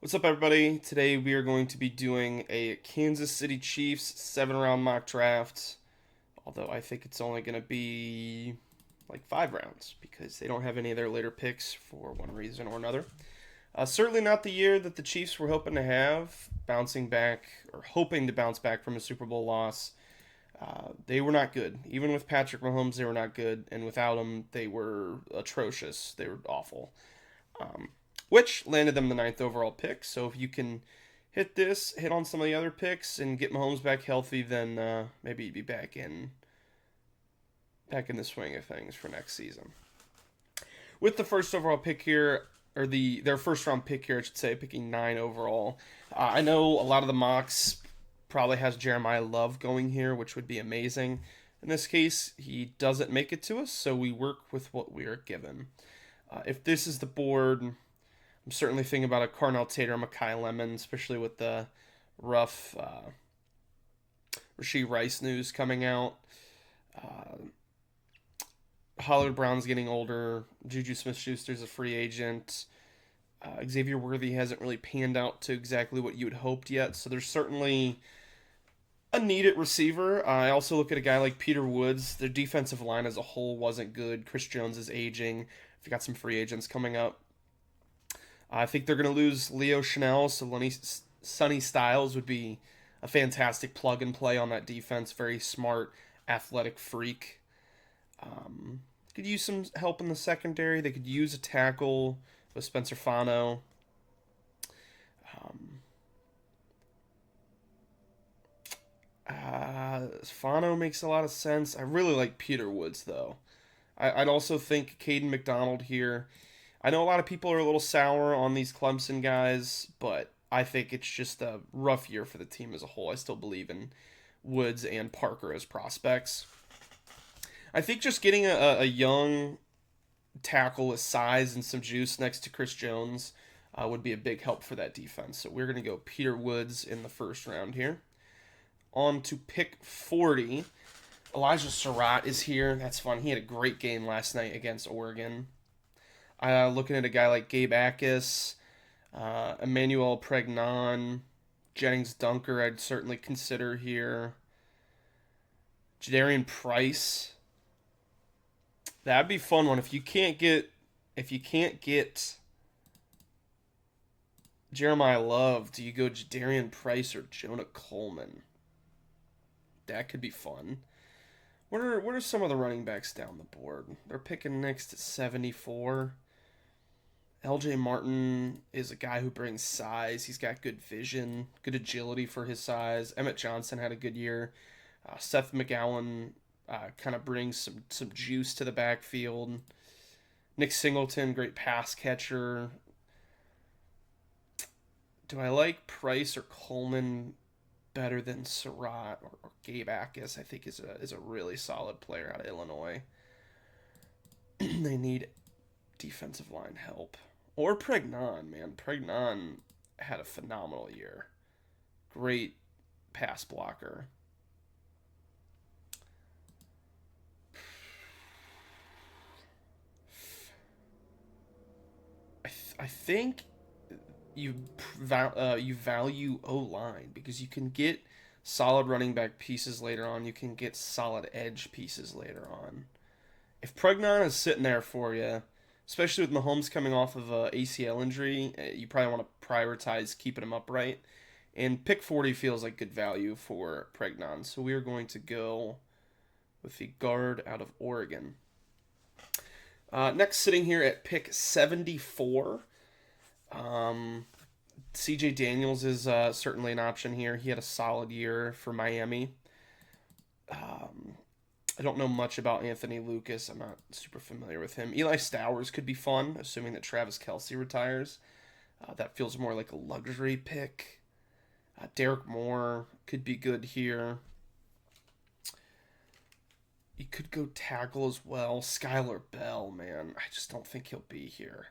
What's up, everybody? Today we are going to be doing a Kansas City Chiefs 7 round mock draft. Although I think it's only going to be like 5 rounds because they don't have any of their later picks for one reason or another. Certainly not the year that the Chiefs were hoping to have, bouncing back or hoping to bounce back from a Super Bowl loss. They were not good. Even with Patrick Mahomes, they were not good, and without him, they were atrocious. They were awful. Um, which landed them the ninth overall pick. So if you can hit on some of the other picks, and get Mahomes back healthy, then maybe you'd be back in the swing of things for next season. With the first overall pick here, or their first round pick here, I should say, picking 9 overall. I know a lot of the mocks probably has Jeremiah Love going here, which would be amazing. In this case, he doesn't make it to us, so we work with what we are given. If this is the board, I'm certainly thinking about a Carnell Tate or Makai Lemon, especially with the rough Rashee Rice news coming out. Hollywood Brown's getting older. Juju Smith-Schuster's a free agent. Xavier Worthy hasn't really panned out to exactly what you had hoped yet, so there's certainly a need at receiver. I also look at a guy like Peter Woods. Their defensive line as a whole wasn't good. Chris Jones is aging. We've got some free agents coming up. I think they're going to lose Leo Chanel, so Sonny Styles would be a fantastic plug and play on that defense. Very smart, athletic freak. Could use some help in the secondary. They could use a tackle with Spencer Fano. Um, Fano makes a lot of sense. I really like Peter Woods, though. I'd also think Caden McDonald here. I know a lot of people are a little sour on these Clemson guys, but I think it's just a rough year for the team as a whole. I still believe in Woods and Parker as prospects. I think just getting a young tackle with size and some juice next to Chris Jones would be a big help for that defense. So we're going to go Peter Woods in the first round here. On to pick 40. Elijah Surratt is here. That's fun. He had a great game last night against Oregon. Looking at a guy like Gabe Akis, Emmanuel Pregnon, Jennings Dunker, I'd certainly consider here. Jadarian Price. That'd be a fun one. If you can't get Jeremiah Love, do you go Jadarian Price or Jonah Coleman? That could be fun. What are some of the running backs down the board? They're picking next at 74. LJ Martin is a guy who brings size. He's got good vision, good agility for his size. Emmett Johnson had a good year. Seth McGowan kind of brings some juice to the backfield. Nick Singleton, great pass catcher. Do I like Price or Coleman better than Surratt or Gabe Akis? I think is a really solid player out of Illinois. They need defensive line help. Or Pregnon, man. Pregnon had a phenomenal year. Great pass blocker. I think you value O line because you can get solid running back pieces later on. You can get solid edge pieces later on. If Pregnon is sitting there for you, especially with Mahomes coming off of a ACL injury, you probably want to prioritize keeping him upright. And pick 40 feels like good value for Pregnon. So we are going to go with the guard out of Oregon. Next, sitting here at pick 74. CJ Daniels is certainly an option here. He had a solid year for Miami. I don't know much about Anthony Lucas. I'm not super familiar with him. Eli Stowers could be fun, assuming that Travis Kelce retires. That feels more like a luxury pick. Derek Moore could be good here. You could go tackle as well. Skylar Bell, man. I just don't think he'll be here.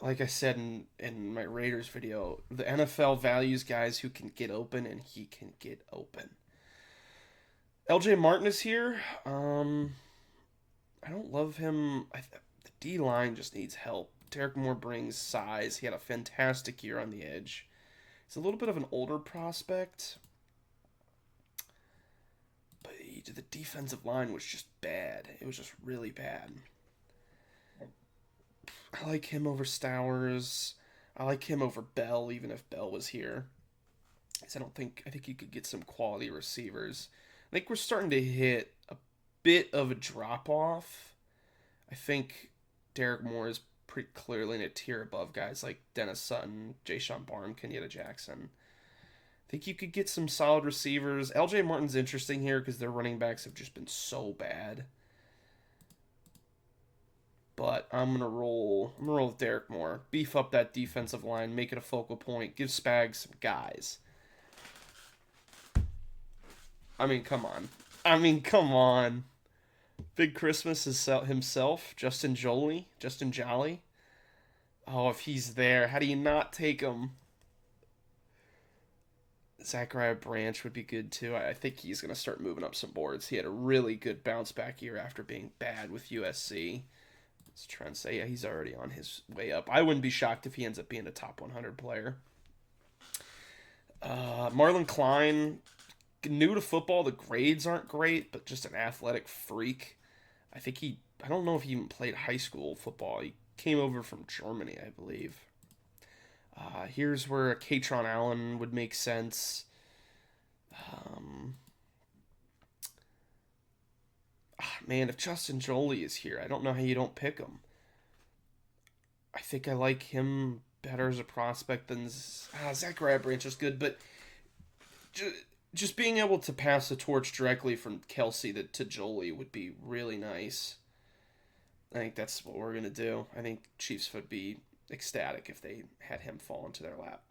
Like I said in my Raiders video, the NFL values guys who can get open, and he can get open. LJ Martin is here. I don't love him. The D line just needs help. Derek Moore brings size. He had a fantastic year on the edge. He's a little bit of an older prospect, but the defensive line was just bad. It was just really bad. I like him over Stowers. I like him over Bell, even if Bell was here. I think you could get some quality receivers. I think we're starting to hit a bit of a drop off. I think Derek Moore is pretty clearly in a tier above guys like Dennis Sutton, Jayshon Barn, Kenyatta Jackson. I think you could get some solid receivers. LJ Martin's interesting here because their running backs have just been so bad. But I'm gonna roll with Derek Moore. Beef up that defensive line, make it a focal point, give Spags some guys. I mean, come on. Big Christmas is himself, Justin Jolly. Oh, if he's there, how do you not take him? Zachariah Branch would be good too. I think he's going to start moving up some boards. He had a really good bounce back year after being bad with USC. Let's try and say, yeah, he's already on his way up. I wouldn't be shocked if he ends up being a top 100 player. Marlon Klein, new to football. The grades aren't great, but just an athletic freak. I don't know if he even played high school football. He came over from Germany, I believe. Here's where a Katron Allen would make sense. Man, if Justin Jolie is here, I don't know how you don't pick him. I think I like him better as a prospect than Zachariah Branch is good, but just being able to pass the torch directly from Kelsey to Jolie would be really nice. I think that's what we're going to do. I think Chiefs would be ecstatic if they had him fall into their lap.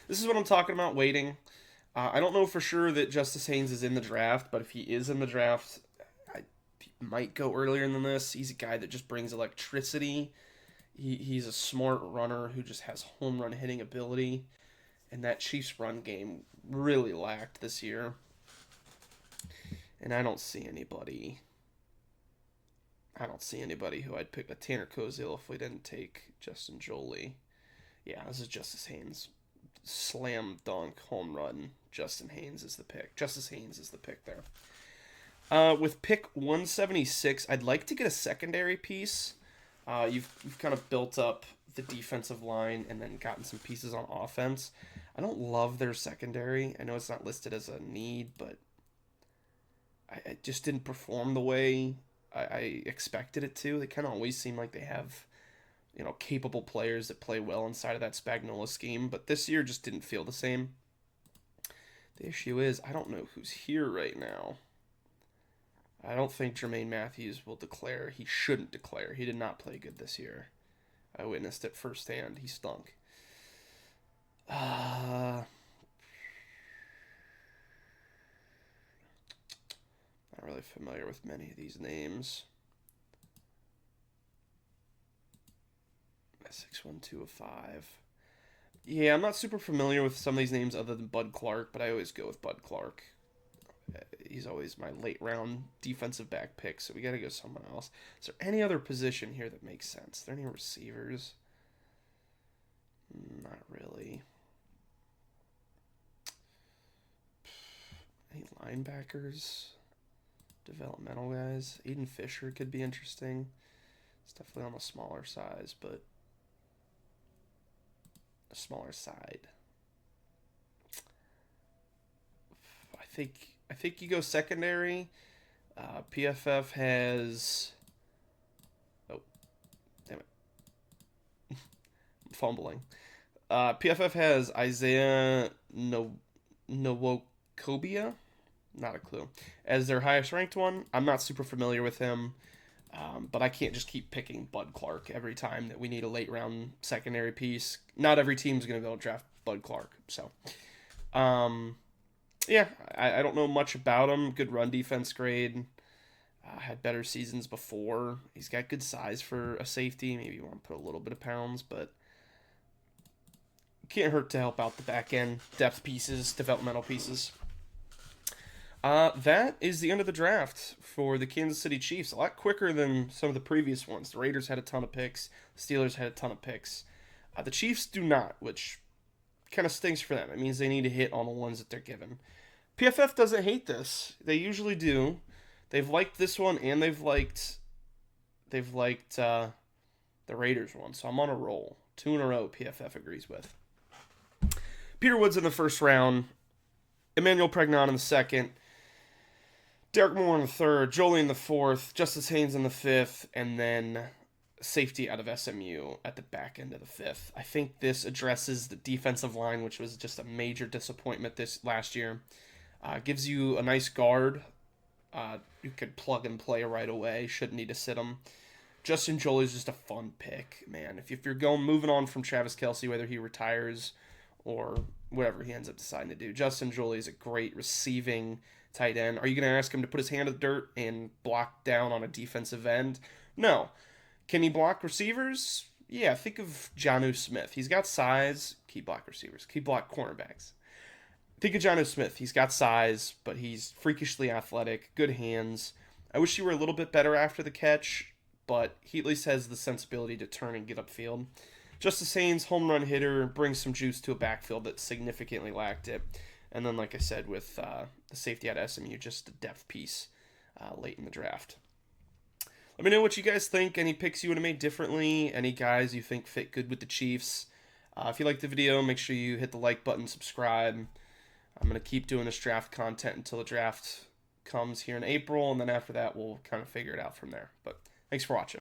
This is what I'm talking about, waiting. I don't know for sure that Justice Haynes is in the draft, but if he is in the draft, he might go earlier than this. He's a guy that just brings electricity. He's a smart runner who just has home run hitting ability. And that Chiefs run game really lacked this year. And I don't see anybody who I'd pick. A Tanner Koziel if we didn't take Justin Jolie. Yeah, this is Justice Haynes. Slam dunk home run. Justice Haynes is the pick there. With pick 176, I'd like to get a secondary piece. You've kind of built up the defensive line and then gotten some pieces on offense. I don't love their secondary. I know it's not listed as a need, but I just didn't perform the way I expected it to. They kind of always seem like they have, capable players that play well inside of that Spagnuolo scheme, but this year just didn't feel the same. The issue is, I don't know who's here right now. I don't think Jermaine Matthews will declare. He shouldn't declare. He did not play good this year. I witnessed it firsthand. He stunk. Not really familiar with many of these names. 61205. Yeah, I'm not super familiar with some of these names other than Bud Clark, but I always go with Bud Clark. He's always my late round defensive back pick, so we got to go someone else. Is there any other position here that makes sense? Are there any receivers? Not really. Any linebackers? Developmental guys? Aiden Fisher could be interesting. It's definitely on the smaller size, but a smaller side. I think you go secondary. PFF has... Oh, damn it. I'm fumbling. PFF has Isaiah Nwokobia, not a clue, as their highest ranked one. I'm not super familiar with him, but I can't just keep picking Bud Clark every time that we need a late round secondary piece. Not every team's going to be able to draft Bud Clark. So, yeah, I don't know much about him. Good run defense grade. Had better seasons before. He's got good size for a safety. Maybe you want to put a little bit of pounds, but can't hurt to help out the back end depth pieces, developmental pieces. That is the end of the draft for the Kansas City Chiefs. A lot quicker than some of the previous ones. The Raiders had a ton of picks. The Steelers had a ton of picks. The Chiefs do not, which kind of stinks for them. It means they need to hit on the ones that they're given. PFF doesn't hate this. They usually do. They've liked this one, and they've liked the Raiders one. So I'm on a roll. 2 in a row. PFF agrees with. Peter Woods in the first round. Emmanuel Pregnon in the second. Derek Moore in the third, Jolie in the fourth, Justice Haynes in the fifth, and then safety out of SMU at the back end of the fifth. I think this addresses the defensive line, which was just a major disappointment this last year. Gives you a nice guard. You could plug and play right away. Shouldn't need to sit him. Justin Jolie is just a fun pick, man. If you're moving on from Travis Kelce, whether he retires or whatever he ends up deciding to do, Justin Jolie is a great receiving tight end. Are you going to ask him to put his hand in the dirt and block down on a defensive end? No. Can he block receivers? Yeah, think of Jonnu Smith. He's got size. Key block receivers. Key block cornerbacks. Think of Jonnu Smith. He's got size, but he's freakishly athletic, good hands. I wish he were a little bit better after the catch, but he at least has the sensibility to turn and get upfield. Justice Haynes, home run hitter, brings some juice to a backfield that significantly lacked it. And then, like I said, with the safety out of SMU, just a depth piece late in the draft. Let me know what you guys think. Any picks you would have made differently? Any guys you think fit good with the Chiefs? If you liked the video, make sure you hit the like button, subscribe. I'm going to keep doing this draft content until the draft comes here in April, and then after that, we'll kind of figure it out from there. But thanks for watching.